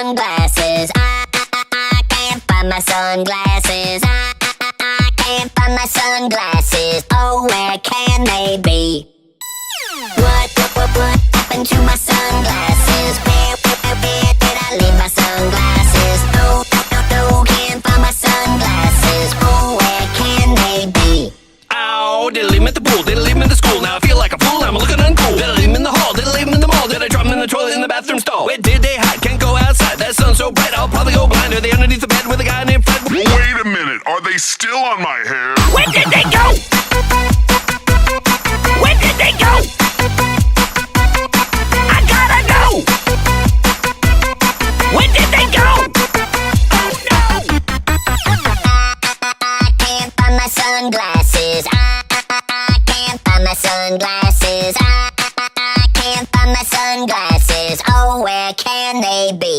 sunglasses. I can't find my sunglasses. I can't find my sunglasses. Oh, where can they be? What happened to my sunglasses? Where did I leave my sunglasses? No, can't find my sunglasses. Oh, where can they be? Ow, did I leave him at the pool? Did I leave him in the school? Now I feel like a fool, I'm looking uncool. Did I leave him in the hall? Did I leave him in the mall? Did I drop him in the toilet in the bathroom stall? Where did they hide? Can't go outside, that sun's so bright I'll probably go blind. Are they underneath the bed with a guy named Fred? Wait a minute, are they still on my hair? Where did they go? Where did they go? I gotta know! Where did they go? Oh no! I can't find my sunglasses. I can't find my sunglasses. I can't find my sunglasses. Oh, where can they be?